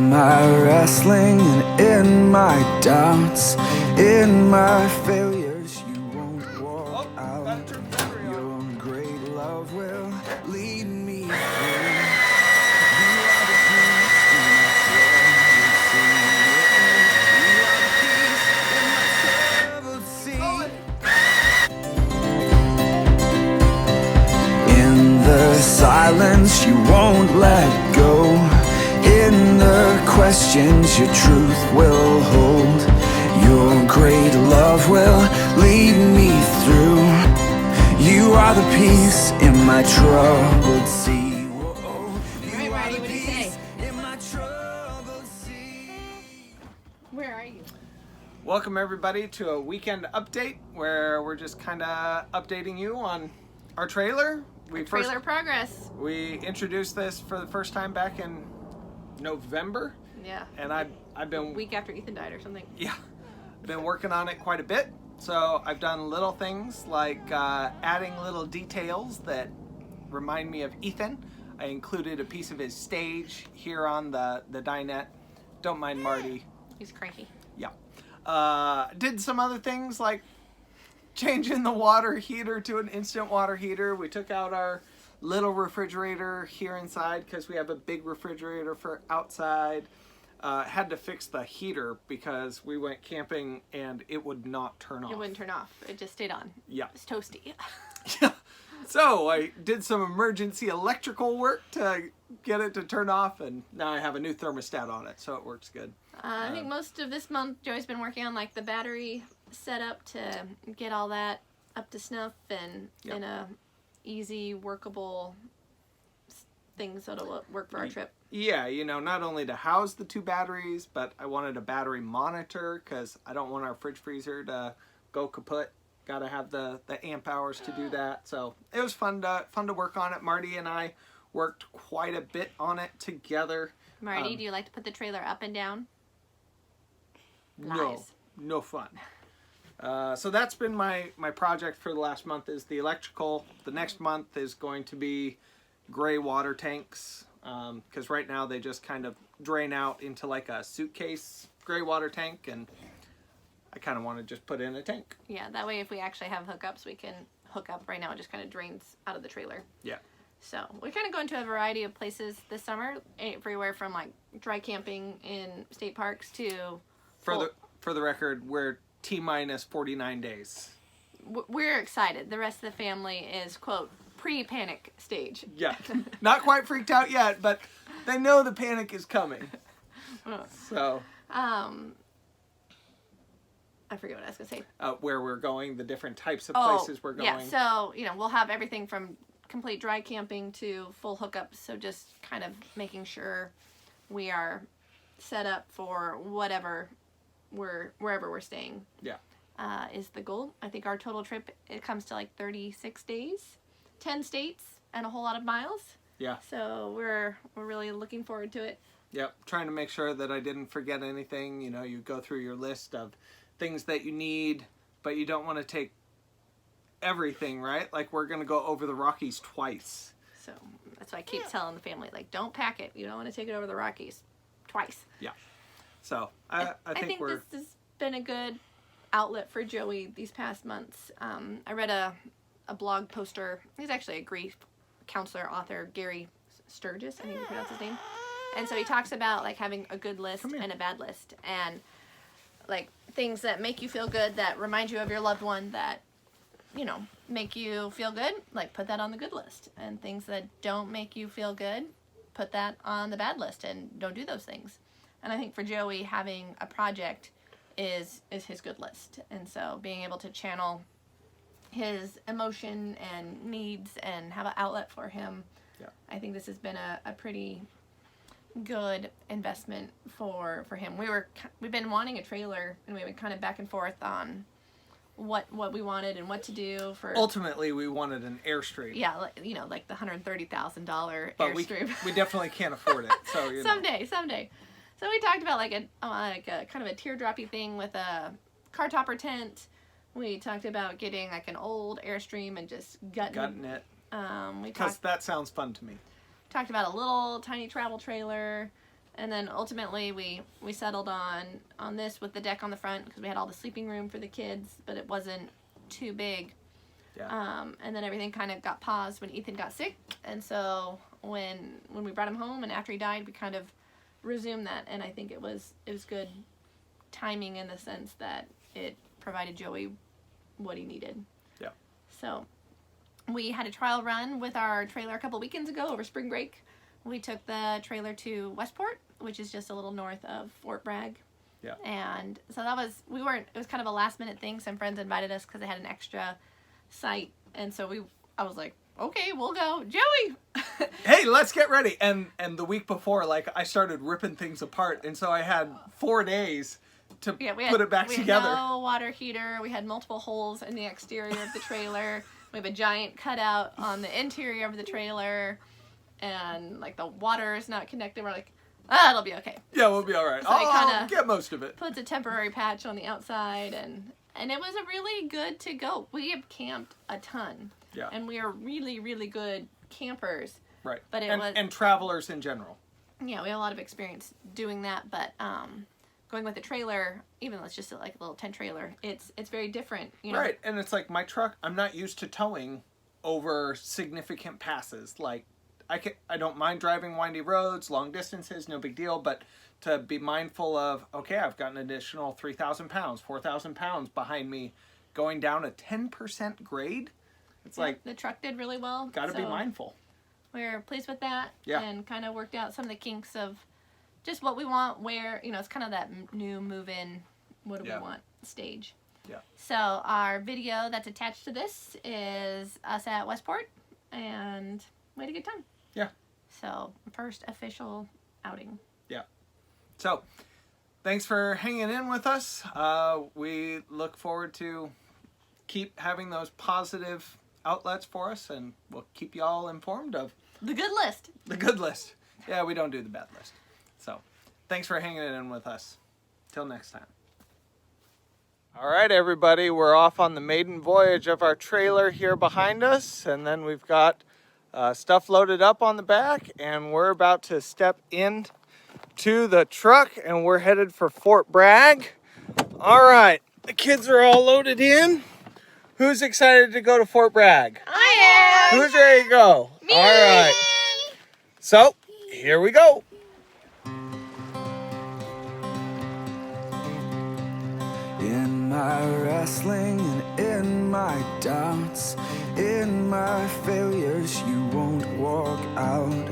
my wrestling and in my doubts, in my failures, you won't walk out. Your great love will lead me through. You are the peace in my troubled sea. You are the peace in my troubled sea. In the silence, you won't let go. In the questions, your truth will hold. Your great love will lead me through. You are the peace in my troubled sea. Whoa. You are the peace in my troubled sea. Where are you? Welcome everybody to a weekend update where we're just kind of updating you on our trailer. Trailer progress. We introduced this for the first time back in November. Yeah. And I've been a week after Ethan died or something. Yeah. Been working on it quite a bit. So I've done little things like adding little details that remind me of Ethan. I included a piece of his stage here on the dinette. Don't mind Marty. He's cranky. Yeah. Did some other things like changing the water heater to an instant water heater. We took out our little refrigerator here inside because we have a big refrigerator for outside. Had to fix the heater because we went camping and it would not turn off. It wouldn't turn off. It just stayed on. Yeah. It's toasty. Yeah. So I did some emergency electrical work to get it to turn off, and now I have a new thermostat on it, so it works good. I think most of this month Joey's been working on like the battery setup to get all that up to snuff and in a easy, workable things that'll work for our trip. Yeah, you know, not only to house the two batteries, but I wanted a battery monitor because I don't want our fridge freezer to go kaput. Got to have the amp hours to do that. So it was fun to work on it. Marty and I worked quite a bit on it together. Marty, do you like to put the trailer up and down? No fun. So that's been my project for the last month is the electrical. The next month is going to be gray water tanks because right now they just kind of drain out into like a suitcase gray water tank, and I kind of want to just put in a tank. Yeah, that way if we actually have hookups, we can hook up. Right now it just kind of drains out of the trailer. Yeah. So we kind of go into a variety of places this summer, everywhere from like dry camping in state parks to... For the record, we're T-minus 49 days. We're excited. The rest of the family is, quote, pre-panic stage. Yeah. Not quite freaked out yet, but they know the panic is coming. So... I forget what I was going to say. Where we're going, the different types of places we're going. Yeah, so, you know, we'll have everything from complete dry camping to full hookups. So just kind of making sure we are set up for wherever we're staying. Yeah. Is the goal. I think our total trip, it comes to like 36 days, 10 states, and a whole lot of miles. Yeah. So we're really looking forward to it. Yep. Trying to make sure that I didn't forget anything. You know, you go through your list of things that you need, but you don't want to take everything, right? Like we're going to go over the Rockies twice. So that's why I keep telling the family, like, don't pack it. You don't want to take it over the Rockies twice. Yeah. So I think this has been a good outlet for Joey these past months. I read a blog poster. He's actually a grief counselor, author, Gary Sturgis, I think you pronounce his name. And so he talks about like having a good list and a bad list, and like things that make you feel good, that remind you of your loved one, that, you know, make you feel good, like put that on the good list. And things that don't make you feel good, put that on the bad list and don't do those things. And I think for Joey, having a project is his good list. And so being able to channel his emotion and needs and have an outlet for him, I think this has been a pretty good investment for him. We've been wanting a trailer, and we've been kind of back and forth on what we wanted and what to do for. Ultimately, we wanted an Airstream. Yeah, you know, like the $130,000 Airstream. We definitely can't afford it. So you someday. So we talked about like a kind of a teardroppy thing with a car topper tent. We talked about getting like an old Airstream and just gutting it. Because that sounds fun to me. Talked about a little tiny travel trailer, And then ultimately we settled on this with the deck on the front because we had all the sleeping room for the kids, but it wasn't too big. Yeah. And then everything kind of got paused when Ethan got sick. And so when we brought him home and after he died, we kind of resumed that. And I think it was good timing in the sense that it provided Joey what he needed. Yeah. So we had a trial run with our trailer a couple weekends ago over spring break. We took the trailer to Westport, which is just a little north of Fort Bragg. Yeah. And so it was kind of a last minute thing. Some friends invited us because they had an extra site. And so I was like, okay, we'll go. Joey! Hey, let's get ready. And the week before, like, I started ripping things apart. And so I had 4 days to put it back together. We had no water heater. We had multiple holes in the exterior of the trailer. We have a giant cutout on the interior of the trailer. And, like, the water is not connected. We're like, it'll be okay. Yeah, we'll be all right. So I'll get most of it. Puts a temporary patch on the outside. And it was a really good to go. We have camped a ton. Yeah. And we are really, really good campers. Right. But and travelers in general. Yeah, we have a lot of experience doing that. But going with the trailer, even though it's just like a little tent trailer, it's very different. You know? Right. And it's like my truck, I'm not used to towing over significant passes. Like, I don't mind driving windy roads, long distances, no big deal. But to be mindful of, okay, I've got an additional 3,000 pounds, 4,000 pounds behind me going down a 10% grade. It's like the truck did really well. Got to be mindful. We were pleased with that. Yeah. And kind of worked out some of the kinks of just what we want, where, it's kind of that new move-in, what do we want stage. Yeah. So our video that's attached to this is us at Westport, and we had a good time. Yeah. So first official outing. Yeah. So thanks for hanging in with us. We look forward to keep having those positive outlets for us, and we'll keep you all informed of the good list. The good list. Yeah, we don't do the bad list. So thanks for hanging in with us. Till next time. All right, everybody, we're off on the maiden voyage of our trailer here behind us, and then we've got stuff loaded up on the back, and we're about to step in to the truck, and we're headed for Fort Bragg. All right, the kids are all loaded in. Who's excited to go to Fort Bragg? I am. Who's ready to go? Me. All right. So, here we go. In my wrestling and in my doubts, in my failures, you won't walk out.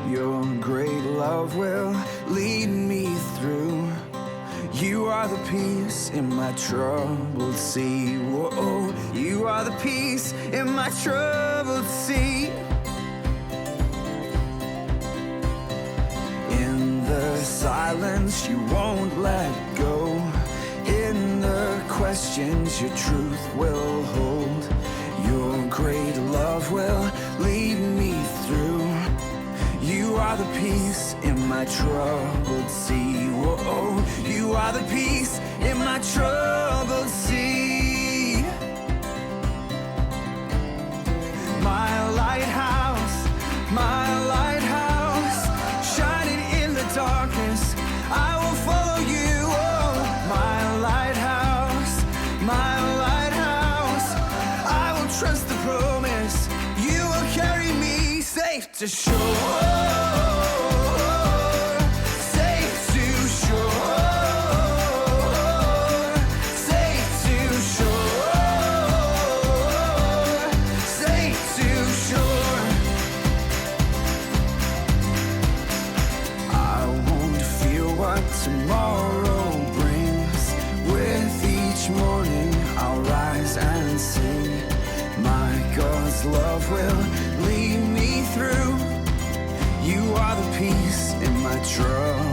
Your great love will lead me through. You are the peace in my troubled sea. Whoa, you are the peace in my troubled sea. In the silence, you won't let go. In the questions, your truth will hold. Your great love will lead me through. You are the peace in my troubled sea. Whoa, you are the peace in my troubled sea. My lighthouse, shining in the darkness, I will follow you. Oh, my lighthouse, I will trust the promise. You will carry me safe to shore. Tomorrow brings. With each morning I'll rise and sing. My God's love will lead me through. You are the peace in my trouble.